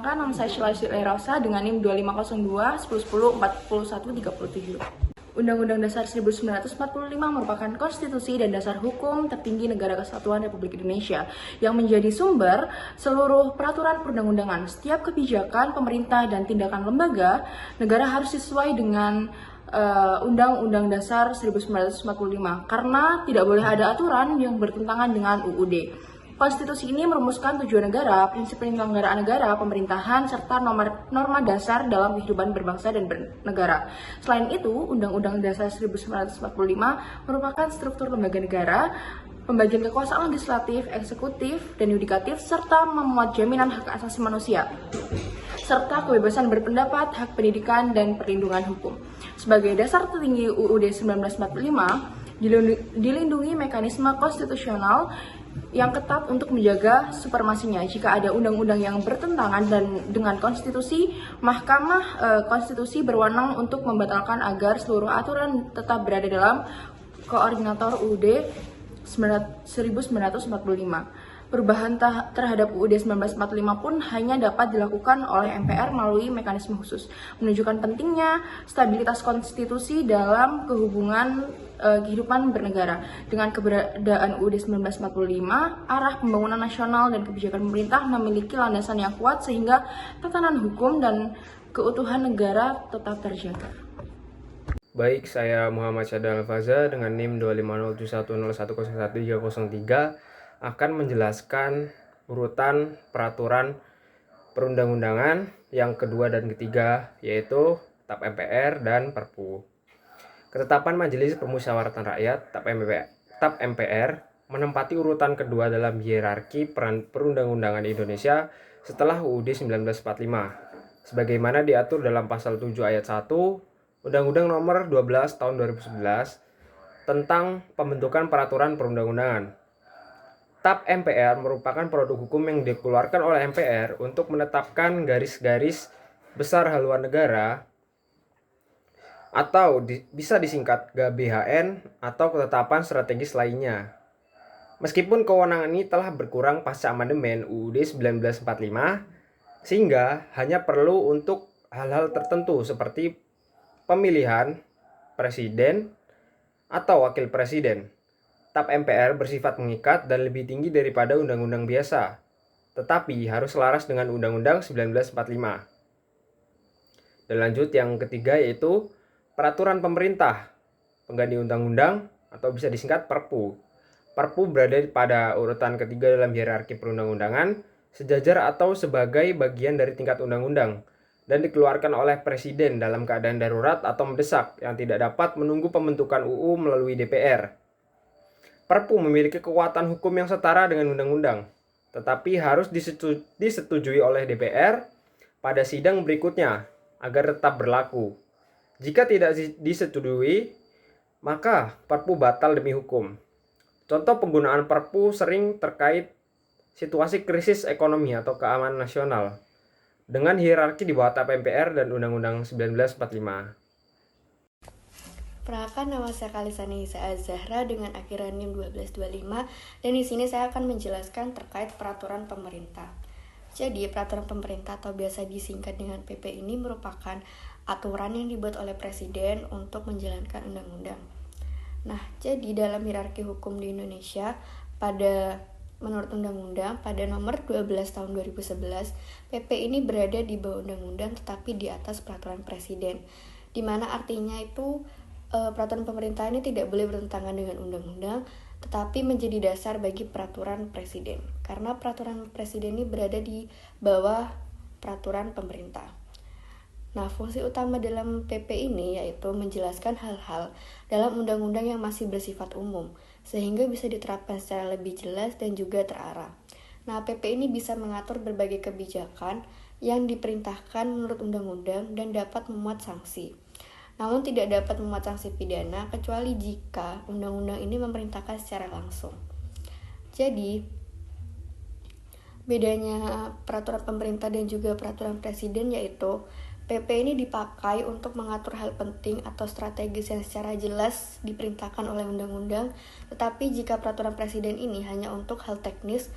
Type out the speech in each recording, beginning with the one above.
Perkenalkan, nama saya Sheila Rosa dengan NIM 2502 1010 41 37. Undang-Undang Dasar 1945 merupakan konstitusi dan dasar hukum tertinggi Negara Kesatuan Republik Indonesia yang menjadi sumber seluruh peraturan perundang-undangan. Setiap kebijakan pemerintah dan tindakan lembaga negara harus sesuai dengan Undang-Undang Dasar 1945 karena tidak boleh ada aturan yang bertentangan dengan UUD. Konstitusi ini merumuskan tujuan negara, prinsip penyelenggaraan negara, pemerintahan, serta norma dasar dalam kehidupan berbangsa dan bernegara. Selain itu, Undang-Undang Dasar 1945 merupakan struktur lembaga negara, pembagian kekuasaan legislatif, eksekutif, dan yudikatif, serta memuat jaminan hak asasi manusia, serta kebebasan berpendapat, hak pendidikan, dan perlindungan hukum. Sebagai dasar tertinggi UUD 1945, dilindungi mekanisme konstitusional yang ketat untuk menjaga supremasinya. Jika ada undang-undang yang bertentangan dengan konstitusi, Mahkamah Konstitusi berwenang untuk membatalkan agar seluruh aturan tetap berada dalam koordinator UUD 1945. Perubahan terhadap UUD 1945 pun hanya dapat dilakukan oleh MPR melalui mekanisme khusus, menunjukkan pentingnya stabilitas konstitusi dalam kehubungan kehidupan bernegara. Dengan keberadaan UUD 1945, arah pembangunan nasional dan kebijakan pemerintah memiliki landasan yang kuat sehingga tatanan hukum dan keutuhan negara tetap terjaga. Baik, saya Muhammad Syadal Faza dengan NIM 25071011303 akan menjelaskan urutan peraturan perundang-undangan yang kedua dan ketiga, yaitu TAP MPR dan Perpu. Ketetapan Majelis Permusyawaratan Rakyat TAP MPR menempati urutan kedua dalam hierarki perundang-undangan Indonesia setelah UUD 1945, sebagaimana diatur dalam pasal 7 ayat 1 Undang-Undang Nomor 12 Tahun 2011 tentang pembentukan peraturan perundang-undangan. TAP MPR merupakan produk hukum yang dikeluarkan oleh MPR untuk menetapkan garis-garis besar haluan negara atau bisa disingkat GBHN atau ketetapan strategis lainnya. Meskipun kewenangan ini telah berkurang pasca amandemen UUD 1945, sehingga hanya perlu untuk hal-hal tertentu seperti pemilihan presiden atau wakil presiden. TAP MPR bersifat mengikat dan lebih tinggi daripada undang-undang biasa, tetapi harus selaras dengan Undang-Undang 1945. Dan lanjut yang ketiga yaitu peraturan pemerintah, pengganti undang-undang atau bisa disingkat Perpu. Perpu berada pada urutan ketiga dalam hierarki perundang-undangan, sejajar atau sebagai bagian dari tingkat undang-undang, dan dikeluarkan oleh Presiden dalam keadaan darurat atau mendesak yang tidak dapat menunggu pembentukan UU melalui DPR. Perpu memiliki kekuatan hukum yang setara dengan undang-undang, tetapi harus disetujui oleh DPR pada sidang berikutnya agar tetap berlaku. Jika tidak disetujui, maka Perpu batal demi hukum. Contoh penggunaan Perpu sering terkait situasi krisis ekonomi atau keamanan nasional dengan hierarki di bawah TAP MPR dan Undang-Undang 1945. Perkenalkan, nama saya Kalisani Isa Azahra dengan akhiran NIM 1225 dan di sini saya akan menjelaskan terkait peraturan pemerintah. Jadi, peraturan pemerintah atau biasa disingkat dengan PP ini merupakan aturan yang dibuat oleh Presiden untuk menjalankan undang-undang. Nah, jadi dalam hierarki hukum di Indonesia menurut undang-undang pada nomor 12 tahun 2011, PP ini berada di bawah undang-undang tetapi di atas peraturan Presiden. Di mana artinya itu peraturan pemerintah ini tidak boleh bertentangan dengan undang-undang, tetapi menjadi dasar bagi peraturan presiden. Karena peraturan presiden ini berada di bawah peraturan pemerintah. Nah, fungsi utama dalam PP ini yaitu menjelaskan hal-hal dalam undang-undang yang masih bersifat umum, sehingga bisa diterapkan secara lebih jelas dan juga terarah. Nah, PP ini bisa mengatur berbagai kebijakan yang diperintahkan menurut undang-undang dan dapat memuat sanksi. Namun tidak dapat memuat sanksi pidana kecuali jika undang-undang ini memerintahkan secara langsung. Jadi, bedanya peraturan pemerintah dan juga peraturan presiden yaitu PP ini dipakai untuk mengatur hal penting atau strategis yang secara jelas diperintahkan oleh undang-undang, tetapi jika peraturan presiden ini hanya untuk hal teknis,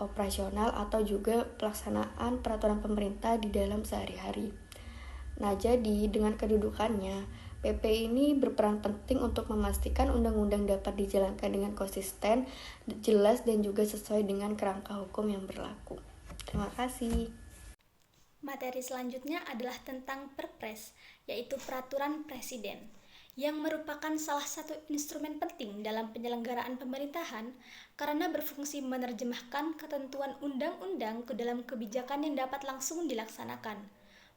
operasional atau juga pelaksanaan peraturan pemerintah di dalam sehari-hari. Nah, jadi dengan kedudukannya, PP ini berperan penting untuk memastikan undang-undang dapat dijalankan dengan konsisten, jelas, dan juga sesuai dengan kerangka hukum yang berlaku. Terima kasih. Materi selanjutnya adalah tentang Perpres, yaitu Peraturan Presiden, yang merupakan salah satu instrumen penting dalam penyelenggaraan pemerintahan karena berfungsi menerjemahkan ketentuan undang-undang ke dalam kebijakan yang dapat langsung dilaksanakan.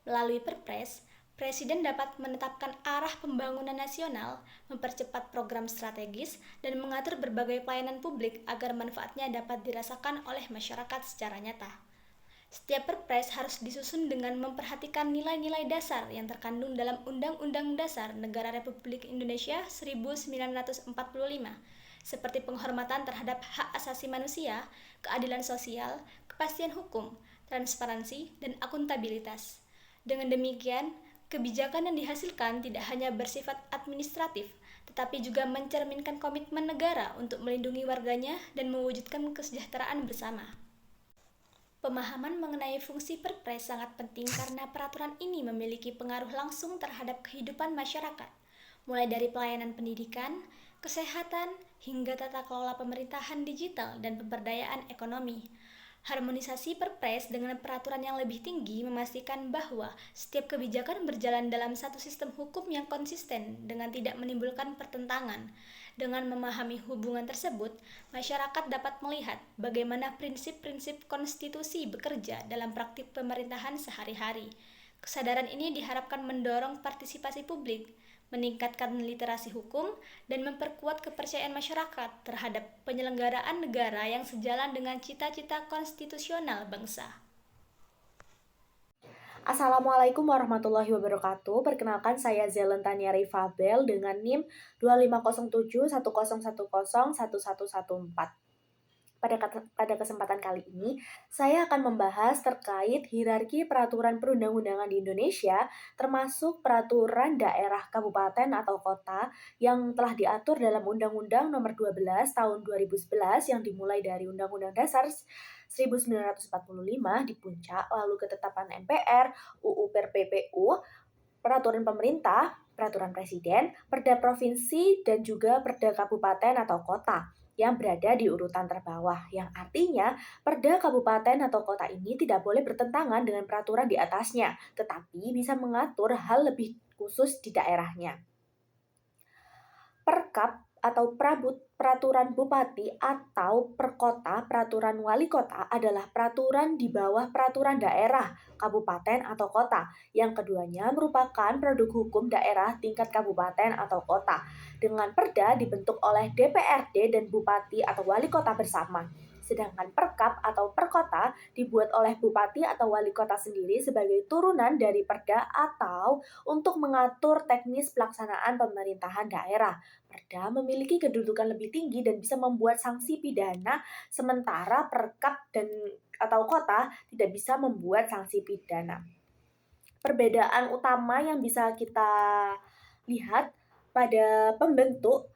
Melalui Perpres, Presiden dapat menetapkan arah pembangunan nasional, mempercepat program strategis, dan mengatur berbagai pelayanan publik agar manfaatnya dapat dirasakan oleh masyarakat secara nyata. Setiap Perpres harus disusun dengan memperhatikan nilai-nilai dasar yang terkandung dalam Undang-Undang Dasar Negara Republik Indonesia 1945, seperti penghormatan terhadap hak asasi manusia, keadilan sosial, kepastian hukum, transparansi, dan akuntabilitas. Dengan demikian, kebijakan yang dihasilkan tidak hanya bersifat administratif, tetapi juga mencerminkan komitmen negara untuk melindungi warganya dan mewujudkan kesejahteraan bersama. Pemahaman mengenai fungsi Perpres sangat penting karena peraturan ini memiliki pengaruh langsung terhadap kehidupan masyarakat, mulai dari pelayanan pendidikan, kesehatan, hingga tata kelola pemerintahan digital dan pemberdayaan ekonomi. Harmonisasi Perpres dengan peraturan yang lebih tinggi memastikan bahwa setiap kebijakan berjalan dalam satu sistem hukum yang konsisten dengan tidak menimbulkan pertentangan. Dengan memahami hubungan tersebut, masyarakat dapat melihat bagaimana prinsip-prinsip konstitusi bekerja dalam praktik pemerintahan sehari-hari. Kesadaran ini diharapkan mendorong partisipasi publik, meningkatkan literasi hukum, dan memperkuat kepercayaan masyarakat terhadap penyelenggaraan negara yang sejalan dengan cita-cita konstitusional bangsa. Assalamualaikum warahmatullahi wabarakatuh. Perkenalkan saya Zelentania Rifabel dengan NIM 250710101114. Pada kesempatan kali ini, saya akan membahas terkait hierarki peraturan perundang-undangan di Indonesia, termasuk peraturan daerah kabupaten atau kota yang telah diatur dalam Undang-Undang Nomor 12 Tahun 2011 yang dimulai dari Undang-Undang Dasar 1945 di puncak, lalu ketetapan MPR, UU PPPU, peraturan pemerintah, peraturan presiden, perda provinsi, dan juga perda kabupaten atau kota yang berada di urutan terbawah, yang artinya perda kabupaten atau kota ini tidak boleh bertentangan dengan peraturan di atasnya, tetapi bisa mengatur hal lebih khusus di daerahnya. Perkap atau peraturan bupati atau perkota, peraturan wali kota adalah peraturan di bawah peraturan daerah, kabupaten atau kota. Yang keduanya merupakan produk hukum daerah tingkat kabupaten atau kota. Dengan perda dibentuk oleh DPRD dan bupati atau wali kota bersama. Sedangkan perkap atau perkota dibuat oleh bupati atau wali kota sendiri sebagai turunan dari perda atau untuk mengatur teknis pelaksanaan pemerintahan daerah. Perda memiliki kedudukan lebih tinggi dan bisa membuat sanksi pidana, sementara perkap atau kota tidak bisa membuat sanksi pidana. Perbedaan utama yang bisa kita lihat pada pembentuk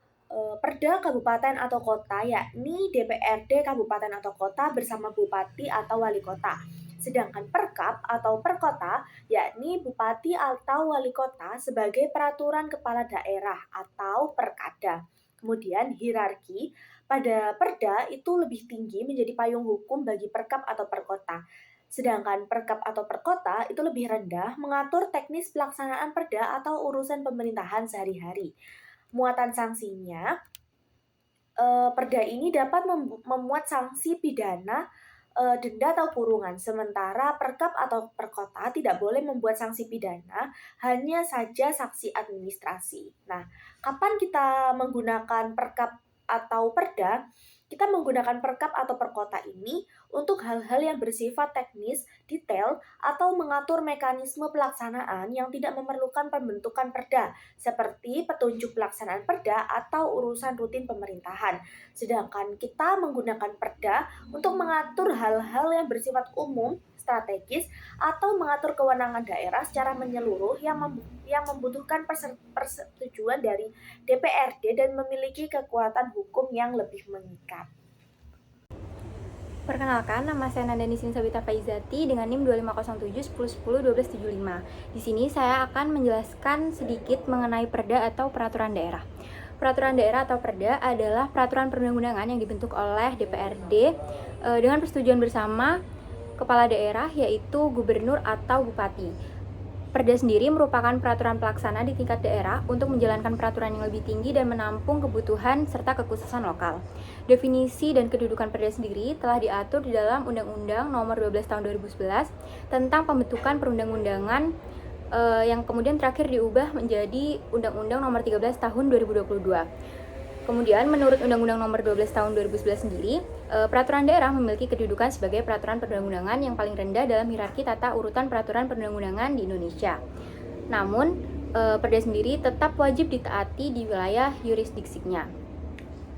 perda kabupaten atau kota, yakni DPRD kabupaten atau kota bersama bupati atau wali kota. Sedangkan perkap atau perkota, yakni bupati atau wali kota sebagai peraturan kepala daerah atau perkada. Kemudian hierarki pada perda itu lebih tinggi menjadi payung hukum bagi perkap atau perkota. Sedangkan perkap atau perkota itu lebih rendah mengatur teknis pelaksanaan perda atau urusan pemerintahan sehari-hari. Muatan sanksinya, perda ini dapat memuat sanksi pidana, denda atau kurungan, sementara perkap atau perkota tidak boleh membuat sanksi pidana, hanya saja sanksi administrasi. Nah, kapan kita menggunakan perkap atau perda? Kita menggunakan perkap atau perkota ini untuk hal-hal yang bersifat teknis, detail, atau mengatur mekanisme pelaksanaan yang tidak memerlukan pembentukan perda, seperti petunjuk pelaksanaan perda atau urusan rutin pemerintahan. Sedangkan kita menggunakan perda untuk mengatur hal-hal yang bersifat umum, strategis, atau mengatur kewenangan daerah secara menyeluruh yang membutuhkan persetujuan dari DPRD dan memiliki kekuatan hukum yang lebih mengikat. Perkenalkan, nama saya Nanda Nisin Sabita Faizati dengan NIM 2507 1010 1275. Di sini saya akan menjelaskan sedikit mengenai Perda atau Peraturan Daerah. Peraturan Daerah atau Perda adalah peraturan perundang-undangan yang dibentuk oleh DPRD dengan persetujuan bersama kepala daerah, yaitu gubernur atau bupati. Perda sendiri merupakan peraturan pelaksana di tingkat daerah untuk menjalankan peraturan yang lebih tinggi dan menampung kebutuhan serta kekhususan lokal. Definisi dan kedudukan Perda sendiri telah diatur di dalam Undang-Undang Nomor 12 Tahun 2011 tentang pembentukan perundang-undangan yang kemudian terakhir diubah menjadi Undang-Undang Nomor 13 Tahun 2022. Kemudian, menurut Undang-Undang Nomor 12 Tahun 2011 sendiri, peraturan daerah memiliki kedudukan sebagai peraturan perundang-undangan yang paling rendah dalam hierarki tata urutan peraturan perundang-undangan di Indonesia. Namun, Perda sendiri tetap wajib ditaati di wilayah yurisdiksinya.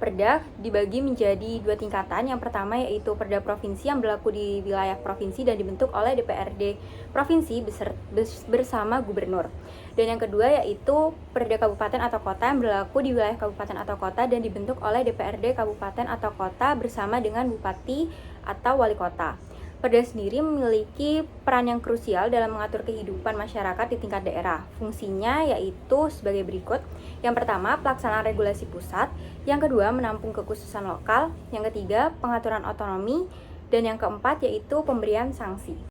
Perda dibagi menjadi dua tingkatan. Yang pertama yaitu Perda Provinsi yang berlaku di wilayah provinsi dan dibentuk oleh DPRD Provinsi bersama Gubernur. Dan yang kedua yaitu Perda Kabupaten atau Kota yang berlaku di wilayah kabupaten atau kota dan dibentuk oleh DPRD Kabupaten atau Kota bersama dengan Bupati atau Wali Kota. Perda sendiri memiliki peran yang krusial dalam mengatur kehidupan masyarakat di tingkat daerah. Fungsinya yaitu sebagai berikut. Yang pertama, pelaksanaan regulasi pusat. Yang kedua, menampung kekhususan lokal. Yang ketiga, pengaturan otonomi. Dan yang keempat yaitu pemberian sanksi.